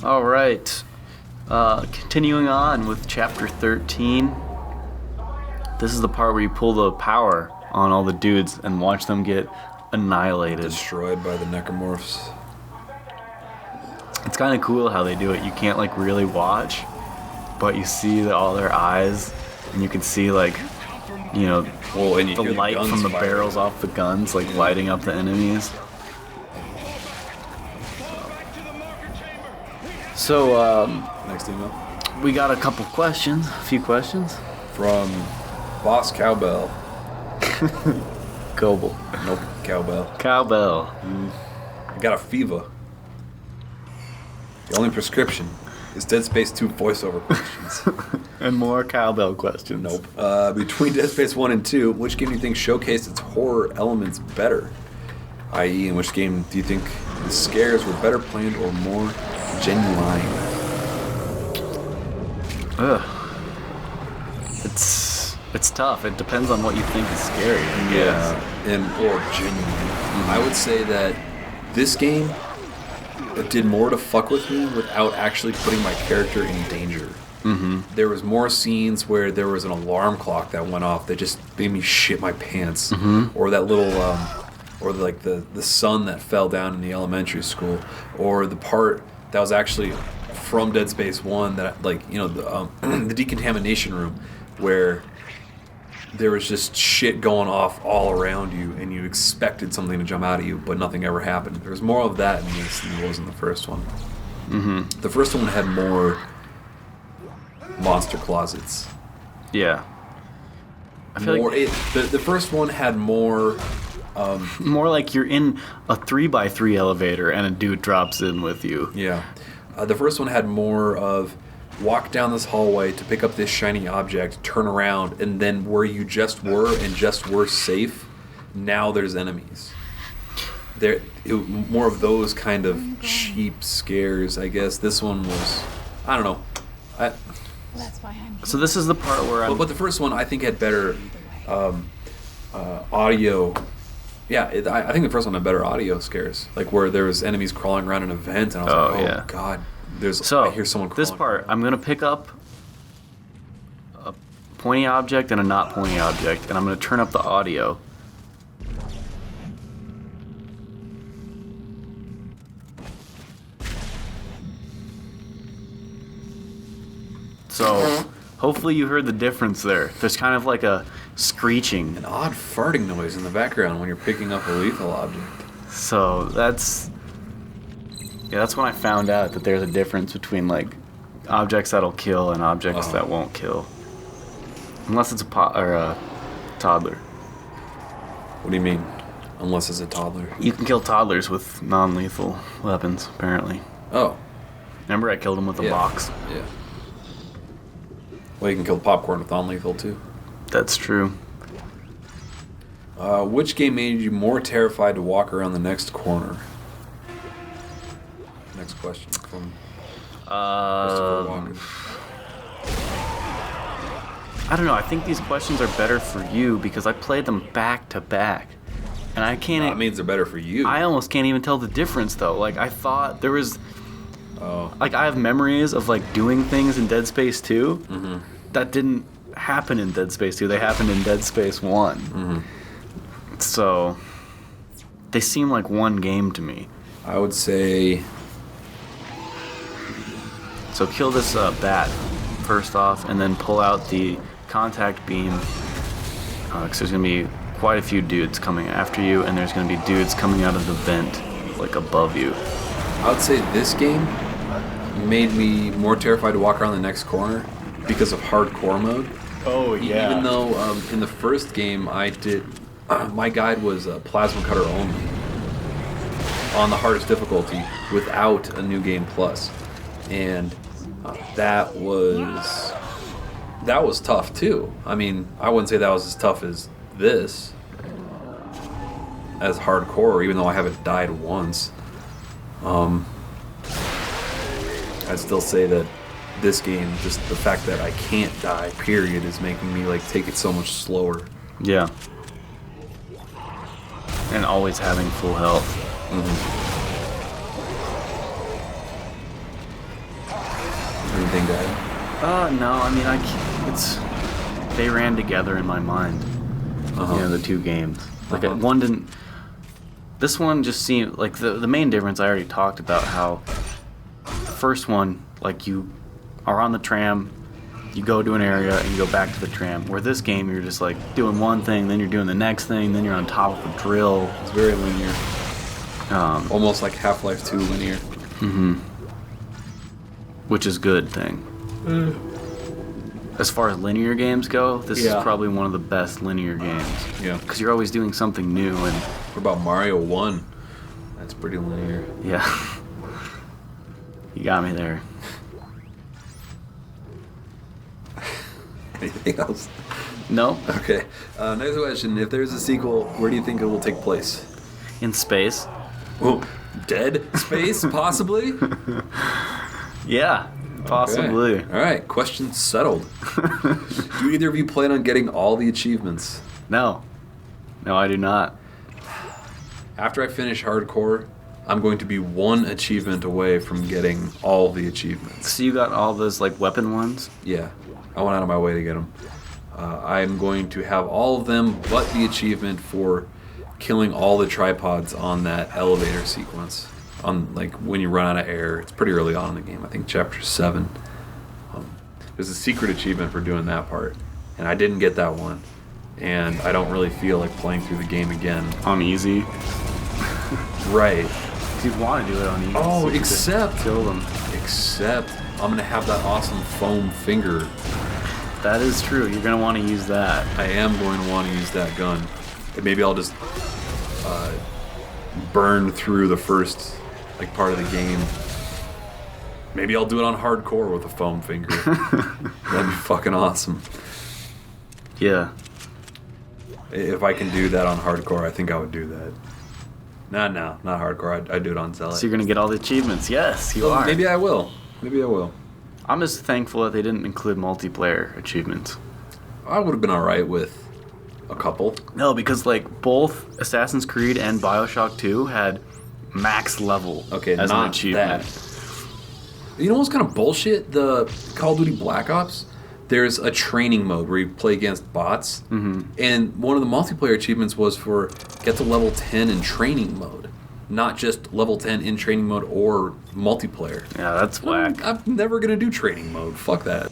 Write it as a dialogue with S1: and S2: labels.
S1: All right. Continuing on with chapter 13. This is the part where you pull the power on all the dudes and watch them get annihilated.
S2: Destroyed by the necromorphs.
S1: It's kind of cool how they do it. You can't like really watch, but you see all their eyes, and you can see like, you know,
S2: and you
S1: the
S2: hear
S1: light
S2: guns
S1: from the
S2: firing.
S1: barrels off the guns, like lighting up the enemies. So
S2: Next email.
S1: we got a few questions.
S2: From Boss Cowbell.
S1: Goble.
S2: Nope, Cowbell.
S1: Cowbell.
S2: I got a fever. The only prescription is Dead Space 2 voiceover questions.
S1: And more cowbell questions.
S2: Nope. Between Dead Space 1 and 2, which game do you think showcased its horror elements better? I.e., in which game do you think the scares were better planned or more genuine?
S1: Ugh. It's tough. It depends on what you think is scary. I guess.
S2: Or genuine. I would say that this game did more to fuck with me without actually putting my character in danger.
S1: Mm-hmm.
S2: There was more scenes where there was an alarm clock that went off that just made me shit my pants.
S1: Mm-hmm.
S2: Or that little, or like the sun that fell down in the elementary school. Or the part that was actually from Dead Space 1 that, like, you know, the decontamination room where there was just shit going off all around you and you expected something to jump out at you, but nothing ever happened. There was more of that in this than there was in the first one.
S1: Mm-hmm.
S2: The first one had more monster closets.
S1: Yeah. I feel
S2: More,
S1: like
S2: the first one had more...
S1: more like you're in a 3x3 elevator and a dude drops in with you.
S2: Yeah. The first one had more of walk down this hallway to pick up this shiny object, turn around, and then where you just were and just were safe, now there's enemies. More of those kind of cheap scares, I guess. This one was, I don't know.
S3: That's why I'm
S1: So this is the part where I'm...
S2: But the first one, I think, had better audio. Yeah, I think the first one had better audio scares, like where there was enemies crawling around in a vent, and I was like, oh
S1: yeah.
S2: god,
S1: So
S2: I hear someone crawling.
S1: this part, I'm gonna pick up a pointy object and a not pointy object, and I'm gonna turn up the audio. So hopefully you heard the difference there. There's kind of like a screeching.
S2: An odd farting noise in the background when you're picking up a lethal object.
S1: So that's when I found out that there's a difference between like objects that'll kill and objects that won't kill. Unless it's a toddler.
S2: What do you mean? Unless it's a toddler.
S1: You can kill toddlers with non-lethal weapons, apparently.
S2: Oh.
S1: Remember I killed him with a box?
S2: Yeah. Well, you can kill popcorn with non-lethal too.
S1: That's true.
S2: Which game made you more terrified to walk around the next corner? Next question from Christopher Walken.
S1: I don't know. I think these questions are better for you because I played them back to back. And I can't...
S2: That means they're better for you.
S1: I almost can't even tell the difference, though. Like, I thought there was... Like, I have memories of, like, doing things in Dead Space 2
S2: Mm-hmm.
S1: that didn't happen in Dead Space 2. They happened in Dead Space 1.
S2: Mm-hmm.
S1: So, they seem like one game to me.
S2: I would say...
S1: So kill this bat first off, and then pull out the contact beam. Because there's going to be quite a few dudes coming after you, and there's going to be dudes coming out of the vent, like above you.
S2: I would say this game made me more terrified to walk around the next corner because of hardcore mode.
S1: Oh,
S2: Even though in the first game I did... my guide was plasma cutter only on the hardest difficulty without a New Game Plus. And that was tough too. I mean, I wouldn't say that was as tough as this, as hardcore, even though I haven't died once. I'd still say that this game, just the fact that I can't die, period, is making me like take it so much slower.
S1: Yeah. And always having full health.
S2: Mm-hmm. anything, guy?
S1: No, I mean, they ran together in my mind.
S2: Uh-huh.
S1: You know, the two games. Like
S2: Uh-huh.
S1: one didn't. This one just seemed like the main difference. I already talked about how the first one, like you are on the tram, you go to an area and you go back to the tram. Where this game, you're just like doing one thing, then you're doing the next thing, then you're on top of a drill.
S2: It's very linear. Almost like Half-Life 2 linear.
S1: Which is good thing. As far as linear games go, this is
S2: Yeah.
S1: probably one of the best linear games.
S2: Yeah.
S1: Because you're always doing something new and
S2: What about Mario 1? That's pretty linear.
S1: yeah. You got me there.
S2: Anything else?
S1: No,
S2: Okay. Next question. If there's a sequel, where do you think it will take place?
S1: in space.
S2: Oh, dead space, possibly?
S1: Yeah, possibly.
S2: Okay. All right. Question settled. Do either of you plan on getting all the achievements?
S1: No, I do not.
S2: After I finish hardcore, I'm going to be one achievement away from getting all the achievements.
S1: So you got all those like weapon ones?
S2: Yeah, I went out of my way to get them. I'm going to have all of them but the achievement for killing all the tripods on that elevator sequence. On like when you run out of air, it's pretty early on in the game. I think chapter 7. There's a secret achievement for doing that part, and I didn't get that one. And I don't really feel like playing through the game again.
S1: On easy.
S2: Right.
S1: You'd want to do it on easy.
S2: Oh,
S1: so you could
S2: except-
S1: kill them.
S2: Except I'm gonna have that awesome foam finger.
S1: That is true. You're gonna want to use that.
S2: I am going to want to use that gun. And maybe I'll just burn through the first like part of the game. Maybe I'll do it on hardcore with a foam finger. That'd be fucking awesome.
S1: Yeah.
S2: If I can do that on hardcore, I think I would do that. No, not hardcore. I'd do it on Zealot.
S1: So you're gonna get all the achievements. Yes, you
S2: Well,
S1: are.
S2: maybe I will. Maybe I will.
S1: I'm just thankful that they didn't include multiplayer achievements.
S2: I would have been alright with a couple.
S1: No, because like both Assassin's Creed and BioShock 2 had max level
S2: Okay,
S1: as
S2: not
S1: an achievement.
S2: that. You know what's kind of bullshit? The Call of Duty Black Ops, there's a training mode where you play against bots. Mm-hmm. And one of the multiplayer achievements was for get to level 10 in training mode. Not just level 10 in training mode or multiplayer.
S1: Yeah, that's whack.
S2: I'm never going to do training mode. Fuck that.